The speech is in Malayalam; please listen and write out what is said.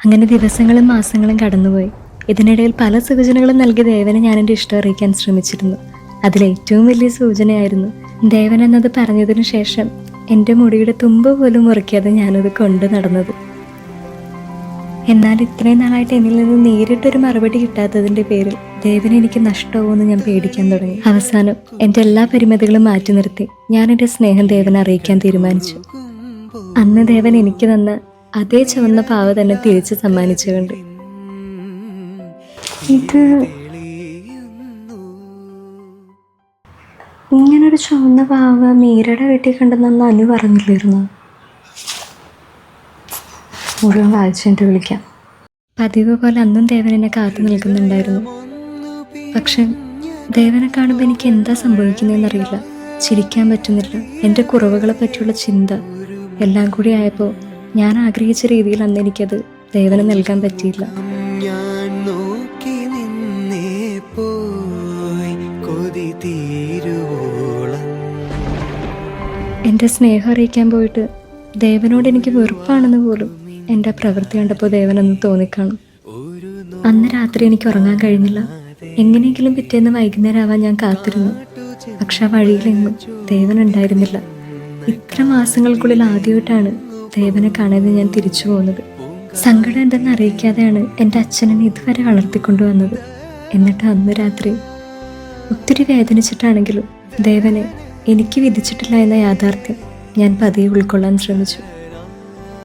അങ്ങനെ ദിവസങ്ങളും മാസങ്ങളും കടന്നുപോയി. ഇതിനിടയിൽ പല സൂചനകളും നൽകിയ ദേവനെ ഞാൻ എൻ്റെ ഇഷ്ടം അറിയിക്കാൻ ശ്രമിച്ചിരുന്നു. അതിലേറ്റവും വലിയ സൂചനയായിരുന്നു ദേവൻ എന്നത് പറഞ്ഞതിനു ശേഷം എൻ്റെ മുടിയുടെ തുമ്പ് പോലും മുറിക്കാതെ ഞാനത് കൊണ്ടു നടന്നത്. എന്നാൽ ഇത്രയും നാളായിട്ട് എന്നിൽ നിന്ന് നേരിട്ടൊരു മറുപടി കിട്ടാത്തതിൻ്റെ പേരിൽ ദേവൻ എനിക്ക് നഷ്ടമാവുമെന്ന് ഞാൻ പേടിക്കാൻ തുടങ്ങി. അവസാനം എൻ്റെ എല്ലാ പരിമിതികളും മാറ്റി നിർത്തി ഞാൻ എൻ്റെ സ്നേഹം ദേവനെ അറിയിക്കാൻ തീരുമാനിച്ചു. അന്ന് ദേവൻ എനിക്ക് തന്ന അതേ ചുവന്ന പാവ തന്നെ തിരിച്ച് സമ്മാനിച്ചുകൊണ്ട്. ഇത് ഇങ്ങനൊരു ചുവന്ന പാവ മീരയുടെ വീട്ടിൽ കണ്ടെന്ന് അനു പറഞ്ഞില്ലായിരുന്നു. മുഴുവൻ വായിച്ചിട്ട് വിളിക്കാം. പതിവ് പോലെ അന്നും ദേവൻ എന്നെ കാത്തു നിൽക്കുന്നുണ്ടായിരുന്നു. പക്ഷെ ദേവനെ കാണുമ്പോൾ എനിക്ക് എന്താ സംഭവിക്കുന്നതെന്നറിയില്ല. ചിരിക്കാൻ പറ്റുന്നില്ല. എൻ്റെ കുറവുകളെ പറ്റിയുള്ള ചിന്ത എല്ലാം കൂടി ആയപ്പോൾ ഞാൻ ആഗ്രഹിച്ച രീതിയിൽ അന്ന് എനിക്കത് ദേവന് നൽകാൻ പറ്റിയില്ല. എൻ്റെ സ്നേഹം അറിയിക്കാൻ പോയിട്ട് ദേവനോട് എനിക്ക് വെറുപ്പാണെന്ന് പോലും എൻ്റെ പ്രവൃത്തി കണ്ടപ്പോൾ ദേവനെന്ന് തോന്നിക്കാണും. അന്ന് രാത്രി എനിക്ക് ഉറങ്ങാൻ കഴിഞ്ഞില്ല. എങ്ങനെയെങ്കിലും പിറ്റേന്ന് വൈകുന്നേരം ആവാൻ ഞാൻ കാത്തിരുന്നു. പക്ഷെ ആ വഴിയിലെങ്ങും ദേവനുണ്ടായിരുന്നില്ല. ഇത്ര മാസങ്ങൾക്കുള്ളിൽ ആദ്യമായിട്ടാണ് ദേവനെ കാണാതെ ഞാൻ തിരിച്ചു പോകുന്നത്. സങ്കടം എന്തെന്ന് അറിയിക്കാതെയാണ് എൻ്റെ അച്ഛനെന്നെ ഇതുവരെ വളർത്തിക്കൊണ്ടുവന്നത്. എന്നിട്ട് അന്ന് രാത്രി ഒത്തിരി വേദനിച്ചിട്ടാണെങ്കിലും ദേവനെ എനിക്ക് വിധിച്ചിട്ടില്ല എന്ന യാഥാർത്ഥ്യം ഞാൻ പതിയെ ഉൾക്കൊള്ളാൻ ശ്രമിച്ചു.